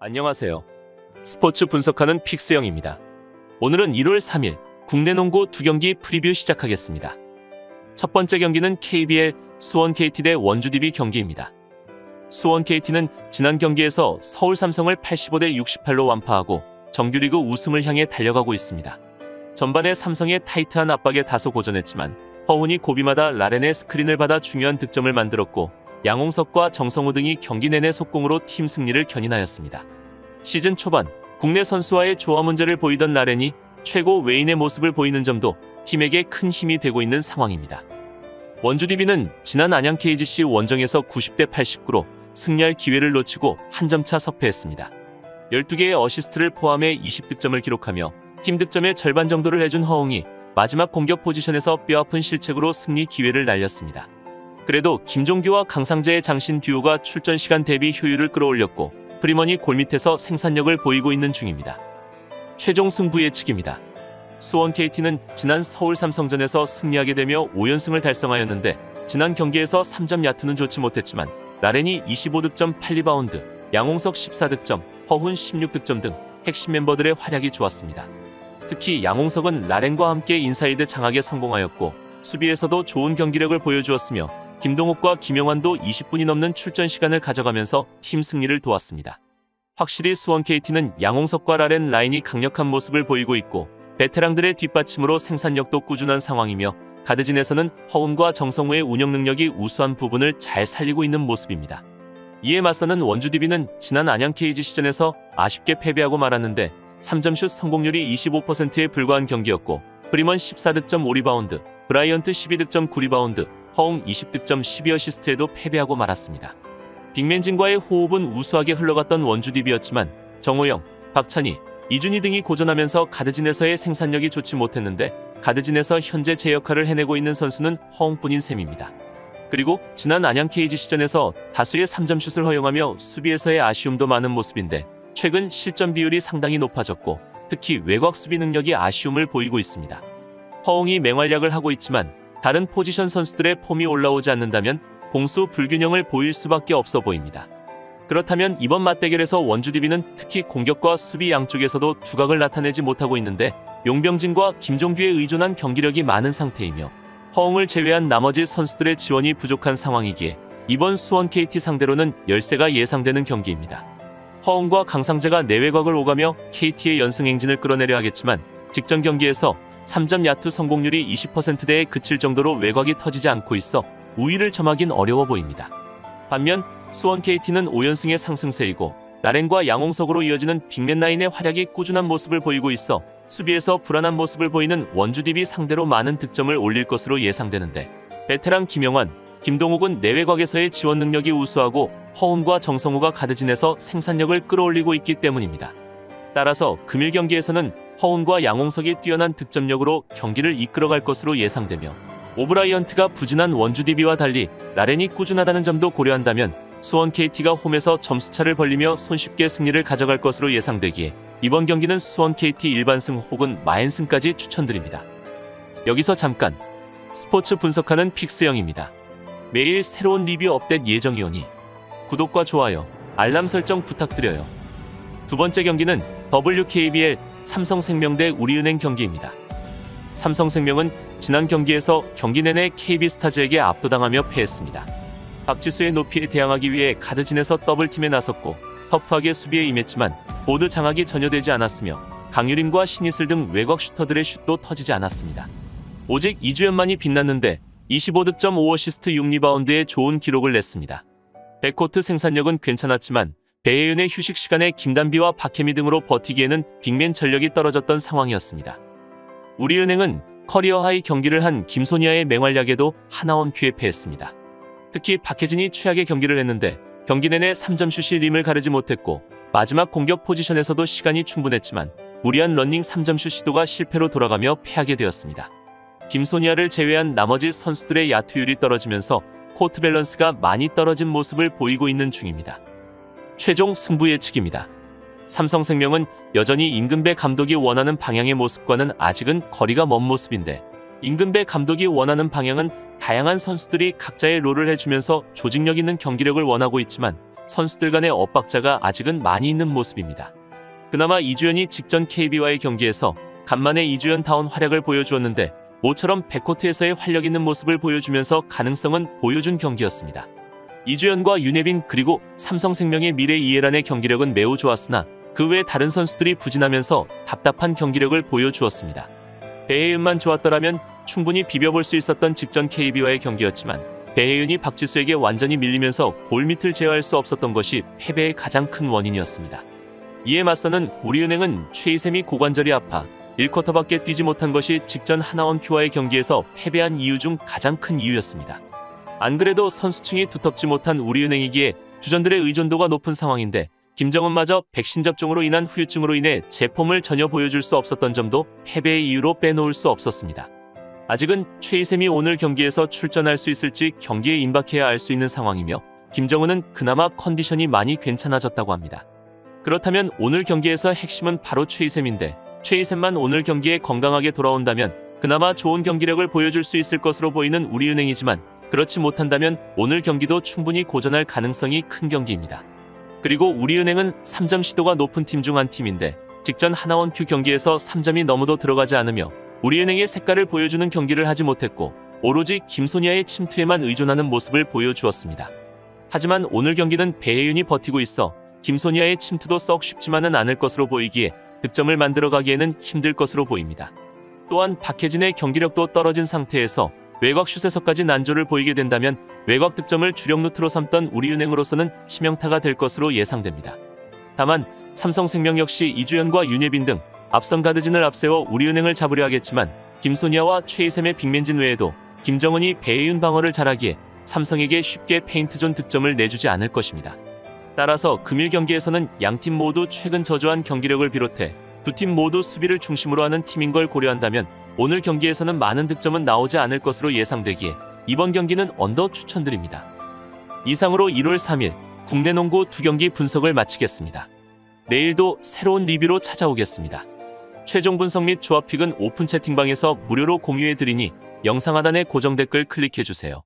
안녕하세요. 스포츠 분석하는 픽스영입니다. 오늘은 1월 3일 국내 농구 2경기 프리뷰 시작하겠습니다. 첫 번째 경기는 KBL 수원 KT 대 원주 DB 경기입니다. 수원 KT는 지난 경기에서 서울 삼성을 85대 68로 완파하고 정규리그 우승을 향해 달려가고 있습니다. 전반에 삼성의 타이트한 압박에 다소 고전했지만 허훈이 고비마다 라렌의 스크린을 받아 중요한 득점을 만들었고 양홍석과 정성우 등이 경기 내내 속공으로 팀 승리를 견인하였습니다. 시즌 초반 국내 선수와의 조화 문제를 보이던 라렌이 최고 외인의 모습을 보이는 점도 팀에게 큰 힘이 되고 있는 상황입니다. 원주 DB는 지난 안양 KGC 원정에서 90대 89로 승리할 기회를 놓치고 한 점차 석패했습니다. 12개의 어시스트를 포함해 20득점을 기록하며 팀 득점의 절반 정도를 해준 허웅이 마지막 공격 포지션에서 뼈아픈 실책으로 승리 기회를 날렸습니다. 그래도 김종규와 강상재의 장신 듀오가 출전 시간 대비 효율을 끌어올렸고 프리먼이 골밑에서 생산력을 보이고 있는 중입니다. 최종 승부 예측입니다. 수원 KT는 지난 서울 삼성전에서 승리하게 되며 5연승을 달성하였는데 지난 경기에서 3점 야투는 좋지 못했지만 라렌이 25득점 8리바운드, 양홍석 14득점, 허훈 16득점 등 핵심 멤버들의 활약이 좋았습니다. 특히 양홍석은 라렌과 함께 인사이드 장악에 성공하였고 수비에서도 좋은 경기력을 보여주었으며 김동욱과 김영환도 20분이 넘는 출전 시간을 가져가면서 팀 승리를 도왔습니다. 확실히 수원 KT는 양홍석과 라렌 라인이 강력한 모습을 보이고 있고 베테랑들의 뒷받침으로 생산력도 꾸준한 상황이며 가드진에서는 허훈과 정성우의 운영 능력이 우수한 부분을 잘 살리고 있는 모습입니다. 이에 맞서는 원주 DB는 지난 안양 KGC전에서 아쉽게 패배하고 말았는데 3점슛 성공률이 25%에 불과한 경기였고 프리먼 14득점 5리바운드, 브라이언트 12득점 9리바운드, 허웅 20득점 12어시스트에도 패배하고 말았습니다. 빅맨진과의 호흡은 우수하게 흘러갔던 원주 DB였지만 정호영, 박찬희, 이준희 등이 고전하면서 가드진에서의 생산력이 좋지 못했는데 가드진에서 현재 제 역할을 해내고 있는 선수는 허웅뿐인 셈입니다. 그리고 지난 안양 KGC전에서 다수의 3점슛을 허용하며 수비에서의 아쉬움도 많은 모습인데 최근 실점 비율이 상당히 높아졌고 특히 외곽 수비 능력이 아쉬움을 보이고 있습니다. 허웅이 맹활약을 하고 있지만 다른 포지션 선수들의 폼이 올라오지 않는다면 공수 불균형을 보일 수밖에 없어 보입니다. 그렇다면 이번 맞대결에서 원주 DB는 특히 공격과 수비 양쪽에서도 두각을 나타내지 못하고 있는데 용병진과 김종규에 의존한 경기력이 많은 상태이며 허웅을 제외한 나머지 선수들의 지원이 부족한 상황이기에 이번 수원 KT 상대로는 열세가 예상되는 경기입니다. 허웅과 강상재가 내외곽을 오가며 KT의 연승 행진을 끌어내려 하겠지만 직전 경기에서 3점 야투 성공률이 20%대에 그칠 정도로 외곽이 터지지 않고 있어 우위를 점하긴 어려워 보입니다. 반면 수원 KT는 5연승의 상승세이고 라렌과 양홍석으로 이어지는 빅맨 라인의 활약이 꾸준한 모습을 보이고 있어 수비에서 불안한 모습을 보이는 원주 DB 상대로 많은 득점을 올릴 것으로 예상되는데 베테랑 김영환, 김동욱은 내외곽에서의 지원 능력이 우수하고 허훈과 정성우가 가드진에서 생산력을 끌어올리고 있기 때문입니다. 따라서 금일 경기에서는 허훈과 양홍석이 뛰어난 득점력으로 경기를 이끌어갈 것으로 예상되며 오브라이언트가 부진한 원주 DB와 달리 라렌이 꾸준하다는 점도 고려한다면 수원 KT가 홈에서 점수차를 벌리며 손쉽게 승리를 가져갈 것으로 예상되기에 이번 경기는 수원 KT 일반승 혹은 마연승까지 추천드립니다. 여기서 잠깐 스포츠 분석하는 픽스영입니다. 매일 새로운 리뷰 업데이트 예정이오니 구독과 좋아요, 알람 설정 부탁드려요. 두 번째 경기는 WKBL 삼성생명 대 우리은행 경기입니다. 삼성생명은 지난 경기에서 경기 내내 KB스타즈에게 압도당하며 패했습니다. 박지수의 높이에 대항하기 위해 가드진에서 더블팀에 나섰고 터프하게 수비에 임했지만 보드 장악이 전혀 되지 않았으며 강유림과 신이슬 등 외곽 슈터들의 슛도 터지지 않았습니다. 오직 이주연만이 빛났는데 25득점 5어시스트 6리바운드의 좋은 기록을 냈습니다. 백코트 생산력은 괜찮았지만 배혜은의 휴식 시간에 김단비와 박혜미 등으로 버티기에는 빅맨 전력이 떨어졌던 상황이었습니다. 우리은행은 커리어 하이 경기를 한 김소니아의 맹활약에도 하나원 큐에 패했습니다. 특히 박혜진이 최악의 경기를 했는데 경기 내내 3점슛이 림을 가르지 못했고 마지막 공격 포지션에서도 시간이 충분했지만 무리한 런닝 3점슛 시도가 실패로 돌아가며 패하게 되었습니다. 김소니아를 제외한 나머지 선수들의 야투율이 떨어지면서 코트 밸런스가 많이 떨어진 모습을 보이고 있는 중입니다. 최종 승부 예측입니다. 삼성생명은 여전히 임근배 감독이 원하는 방향의 모습과는 아직은 거리가 먼 모습인데 임근배 감독이 원하는 방향은 다양한 선수들이 각자의 롤을 해주면서 조직력 있는 경기력을 원하고 있지만 선수들 간의 엇박자가 아직은 많이 있는 모습입니다. 그나마 이주연이 직전 KB와의 경기에서 간만에 이주연다운 활약을 보여주었는데 모처럼 백코트에서의 활력 있는 모습을 보여주면서 가능성은 보여준 경기였습니다. 이주연과 윤예빈 그리고 삼성생명의 미래 이해란의 경기력은 매우 좋았으나 그 외 다른 선수들이 부진하면서 답답한 경기력을 보여주었습니다. 배혜윤만 좋았더라면 충분히 비벼볼 수 있었던 직전 KB와의 경기였지만 배혜윤이 박지수에게 완전히 밀리면서 골밑을 제어할 수 없었던 것이 패배의 가장 큰 원인이었습니다. 이에 맞서는 우리은행은 최희샘이 고관절이 아파 1쿼터밖에 뛰지 못한 것이 직전 하나원 큐와의 경기에서 패배한 이유 중 가장 큰 이유였습니다. 안 그래도 선수층이 두텁지 못한 우리은행이기에 주전들의 의존도가 높은 상황인데 김정은마저 백신 접종으로 인한 후유증으로 인해 제폼을 전혀 보여줄 수 없었던 점도 패배의 이유로 빼놓을 수 없었습니다. 아직은 최희샘이 오늘 경기에서 출전할 수 있을지 경기에 임박해야 알 수 있는 상황이며 김정은은 그나마 컨디션이 많이 괜찮아졌다고 합니다. 그렇다면 오늘 경기에서 핵심은 바로 최희샘인데 최희샘만 오늘 경기에 건강하게 돌아온다면 그나마 좋은 경기력을 보여줄 수 있을 것으로 보이는 우리은행이지만 그렇지 못한다면 오늘 경기도 충분히 고전할 가능성이 큰 경기입니다. 그리고 우리은행은 3점 시도가 높은 팀 중 한 팀인데 직전 하나원 큐 경기에서 3점이 너무도 들어가지 않으며 우리은행의 색깔을 보여주는 경기를 하지 못했고 오로지 김소니아의 침투에만 의존하는 모습을 보여주었습니다. 하지만 오늘 경기는 배혜윤이 버티고 있어 김소니아의 침투도 썩 쉽지만은 않을 것으로 보이기에 득점을 만들어가기에는 힘들 것으로 보입니다. 또한 박혜진의 경기력도 떨어진 상태에서 외곽 슛에서까지 난조를 보이게 된다면 외곽 득점을 주력 루트로 삼던 우리은행으로서는 치명타가 될 것으로 예상됩니다. 다만 삼성생명 역시 이주연과 윤예빈 등 앞선 가드진을 앞세워 우리은행을 잡으려 하겠지만 김소니아와 최희샘의 빅맨진 외에도 김정은이 배혜윤 방어를 잘하기에 삼성에게 쉽게 페인트존 득점을 내주지 않을 것입니다. 따라서 금일 경기에서는 양팀 모두 최근 저조한 경기력을 비롯해 두 팀 모두 수비를 중심으로 하는 팀인 걸 고려한다면 오늘 경기에서는 많은 득점은 나오지 않을 것으로 예상되기에 이번 경기는 언더 추천드립니다. 이상으로 1월 3일 국내 농구 2경기 분석을 마치겠습니다. 내일도 새로운 리뷰로 찾아오겠습니다. 최종 분석 및 조합픽은 오픈 채팅방에서 무료로 공유해드리니 영상 하단의 고정 댓글 클릭해주세요.